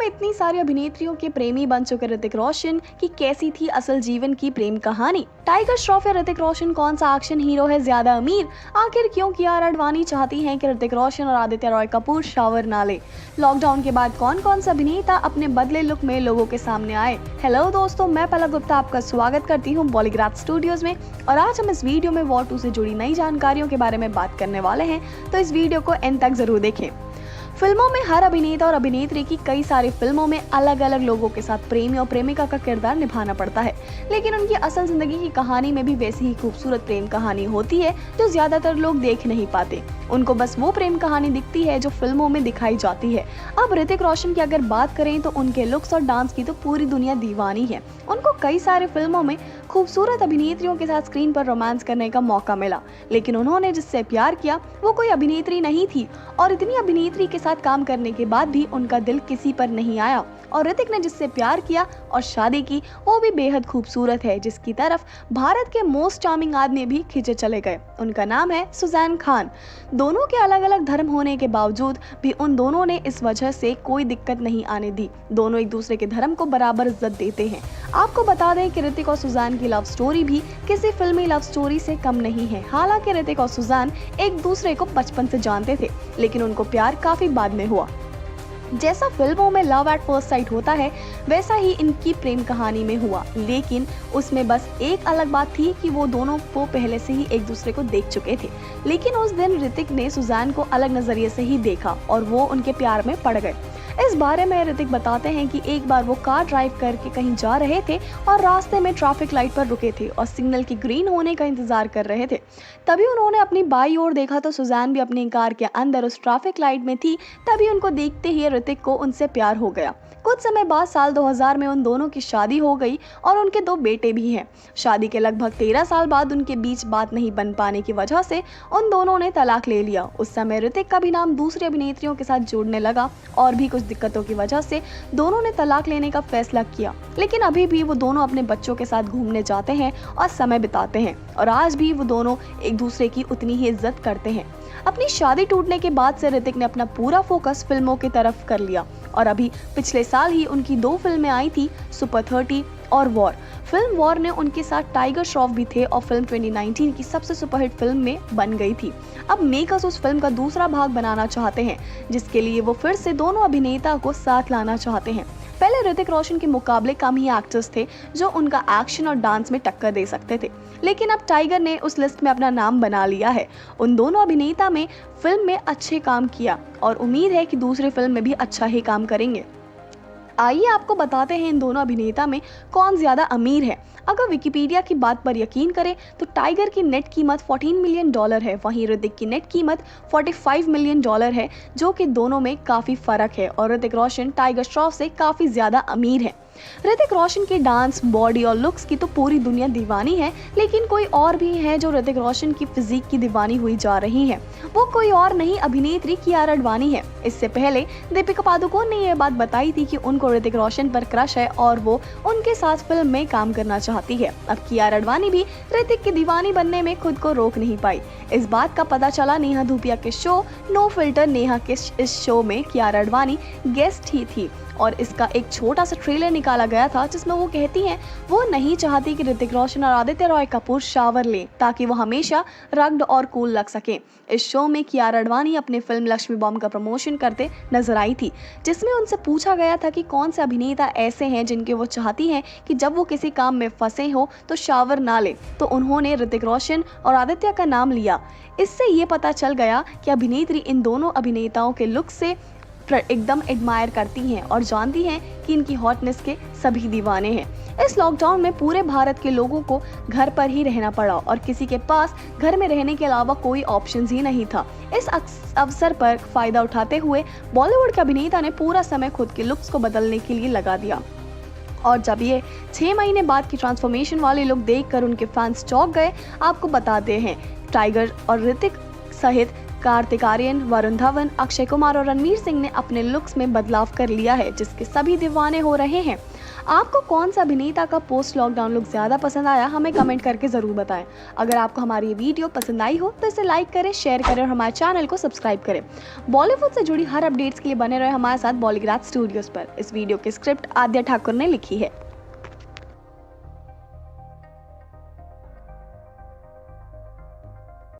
में इतनी सारी अभिनेत्रियों के प्रेमी बन चुके ऋतिक रोशन की कैसी थी असल जीवन की प्रेम कहानी। टाइगर श्रॉफ या ऋतिक रोशन कौन सा एक्शन हीरो है ज्यादा अमीर? आखिर क्यों कियारा आडवाणी चाहती हैं कि ऋतिक रोशन और आदित्य रॉय कपूर शावर ना ले? लॉकडाउन के बाद कौन कौन सा अभिनेता अपने बदले लुक में लोगों के सामने आए? हेलो दोस्तों, मैं पलक गुप्ता आपका स्वागत करती हूँ बॉलीग्राफ स्टूडियोज में। और आज हम इस वीडियो में वॉर 2 से जुड़ी नई जानकारियों के बारे में बात करने वाले हैं, तो इस वीडियो को एंड तक जरूर देखें। फिल्मों में हर अभिनेता और अभिनेत्री की कई सारी फिल्मों में अलग अलग लोगों के साथ प्रेमी और प्रेमिका का किरदार निभाना पड़ता है, लेकिन उनकी असल जिंदगी की कहानी में भी वैसी ही खूबसूरत प्रेम कहानी होती है जो ज्यादातर लोग देख नहीं पाते। उनको बस वो प्रेम कहानी दिखती है जो फिल्मों में दिखाई जाती है। अब ऋतिक रोशन की अगर बात करें तो उनके लुक्स और डांस की तो पूरी दुनिया दीवानी है। उनको कई सारे फिल्मों में खूबसूरत अभिनेत्रियों के साथ स्क्रीन पर रोमांस करने का मौका मिला, लेकिन उन्होंने जिससे प्यार किया वो कोई अभिनेत्री नहीं थी, और इतनी अभिनेत्री के साथ काम करने के बाद भी उनका दिल किसी पर नहीं आया। और ऋतिक ने जिससे प्यार किया और शादी की वो भी बेहद खूबसूरत है, जिसकी तरफ भारत के मोस्ट चार्मिंग आदमी भी खींचे चले गए। उनका नाम है सुजैन खान। दोनों के अलग अलग धर्म होने के बावजूद भी उन दोनों ने इस वजह से कोई दिक्कत नहीं आने दी। दोनों एक दूसरे के धर्म को बराबर इज्जत देते हैं। आपको बता दें कि ऋतिक और सुजैन की लव स्टोरी भी किसी फिल्मी लव स्टोरी से कम नहीं है। हालांकि ऋतिक और सुजैन एक दूसरे को बचपन से जानते थे, लेकिन उनको प्यार काफी बाद में हुआ। जैसा फिल्मों में लव एट फर्स्ट साइट होता है, वैसा ही इनकी प्रेम कहानी में हुआ, लेकिन उसमें बस एक अलग बात थी कि वो दोनों को पहले से ही एक दूसरे को देख चुके थे। लेकिन उस दिन ऋतिक ने सुजैन को अलग नजरिए से ही देखा और वो उनके प्यार में पड़ गए। इस बारे में ऋतिक बताते हैं कि एक बार वो कार ड्राइव करके कहीं जा रहे थे और रास्ते में ट्रैफिक लाइट पर रुके थे और सिग्नल की ग्रीन होने का इंतजार कर रहे थे। तभी उन्होंने अपनी बाई ओर देखा तो सुजैन भी अपनी कार के अंदर उस ट्रैफिक लाइट में थी। तभी उनको देखते ही ऋतिक को उनसे प्यार हो गया। कुछ समय बाद साल 2000 में उन दोनों की शादी हो गई और उनके 2 बेटे भी हैं। शादी के लगभग 13 साल बाद उनके बीच बात नहीं बन पाने की वजह से उन दोनों ने तलाक ले लिया। उस समय ऋतिक का भी नाम दूसरी अभिनेत्रियों के साथ जुड़ने लगा और भी कुछ दिक्कतों की वजह से दोनों ने तलाक लेने का फैसला किया। लेकिन अभी भी वो दोनों अपने बच्चों के साथ घूमने जाते हैं और समय बिताते हैं, और आज भी वो दोनों एक दूसरे की उतनी ही इज्जत करते हैं। अपनी शादी टूटने के बाद से ऋतिक ने अपना पूरा फोकस फिल्मों की तरफ कर लिया, और अभी पिछले साल ही उनकी 2 फिल्में आई थी, सुपर 30 और वॉर। फिल्म वॉर ने उनके साथ टाइगर श्रॉफ भी थे और फिल्म 2019 की सबसे सुपरहिट फिल्म में बन गई थी। अब मेकर्स उस फिल्म का दूसरा भाग बनाना चाहते हैं, जिसके लिए वो फिर से दोनों अभिनेता को साथ लाना चाहते हैं। पहले ऋतिक रोशन के मुकाबले कम ही एक्टर्स थे जो उनका एक्शन और डांस में टक्कर दे सकते थे, लेकिन अब टाइगर ने उस लिस्ट में अपना नाम बना लिया है। उन दोनों अभिनेता में फिल्म में अच्छे काम किया और उम्मीद है कि दूसरी फिल्म में भी अच्छा ही काम करेंगे। आइए आपको बताते हैं इन दोनों अभिनेता में कौन ज्यादा अमीर है। अगर विकिपीडिया की बात पर यकीन करें तो टाइगर की नेट कीमत $14 मिलियन है, वहीं ऋतिक की नेट कीमत $45 मिलियन है, जो कि दोनों में काफी फर्क है। और ऋतिक रोशन टाइगर श्रॉफ से काफी ज्यादा अमीर है। ऋतिक रोशन के डांस, बॉडी और लुक्स की तो पूरी दुनिया दीवानी है, लेकिन कोई और भी है जो ऋतिक रोशन की फिजिक की दीवानी हुई जा रही है। वो कोई और नहीं, अभिनेत्री कियारा आडवाणी है। इससे पहले दीपिका पादुकोण ने यह बात बताई थी कि उनको ऋतिक रोशन पर क्रश है और वो उनके साथ फिल्म में काम करना चाहती है। अब कियारा आडवाणी भी ऋतिक की दीवानी बनने में खुद को रोक नहीं पाई। इस बात का पता चला नेहा धूपिया के शो नो फिल्टर नेहा के इस शो में कियारा आडवाणी गेस्ट ही थी, और इसका एक छोटा सा ट्रेलर निकाला गया था जिसमें वो कहती हैं वो नहीं चाहती कि ऋतिक रोशन और आदित्य रॉय कपूर शावर लें ताकि वो हमेशा रग्ड और कूल लग सके। इस शो में कियारा आडवाणी अपनी फिल्म लक्ष्मी बॉम्ब का प्रमोशन करते नजर आई थी, जिसमें उनसे पूछा गया था कि कौन से अभिनेता ऐसे हैं जिनके वो चाहती हैं कि जब वो किसी काम में फंसे हो तो शावर ना ले, तो उन्होंने ऋतिक रोशन और आदित्य का नाम लिया। इससे ये पता चल गया कि अभिनेत्री इन दोनों अभिनेताओं के लुक से एकदम एडमायर करती हैं और जानती हैं कि इनकी हॉटनेस के सभी दीवाने हैं। इस लॉकडाउन में पूरे भारत के लोगों को घर पर ही रहना पड़ा और किसी के पास घर में रहने के अलावा कोई ऑप्शंस ही नहीं था। इस अवसर पर फायदा उठाते हुए बॉलीवुड के अभिनेता ने पूरा समय खुद के लुक्स को बदलने के लिए लगा दिया, और जब ये 6 महीने बाद की ट्रांसफॉर्मेशन वाले लुक देखकर उनके फैंस चौंक गए। आपको बताते हैं टाइगर और ऋतिक सहित कार्तिक आर्यन, वरुण धवन, अक्षय कुमार और रणवीर सिंह ने अपने लुक्स में बदलाव कर लिया है, जिसके सभी दीवाने हो रहे हैं। आपको कौन सा अभिनेता का पोस्ट लॉकडाउन लुक ज़्यादा पसंद आया, हमें कमेंट करके ज़रूर बताएं। अगर आपको हमारी ये वीडियो पसंद आई हो तो इसे लाइक करें, शेयर करें और हमारे चैनल को सब्सक्राइब करें। बॉलीवुड से जुड़ी हर अपडेट्स के लिए बने रहे हमारे साथ बॉलीग्राज स्टूडियोज़ पर। इस वीडियो की स्क्रिप्ट आद्या ठाकुर ने लिखी है।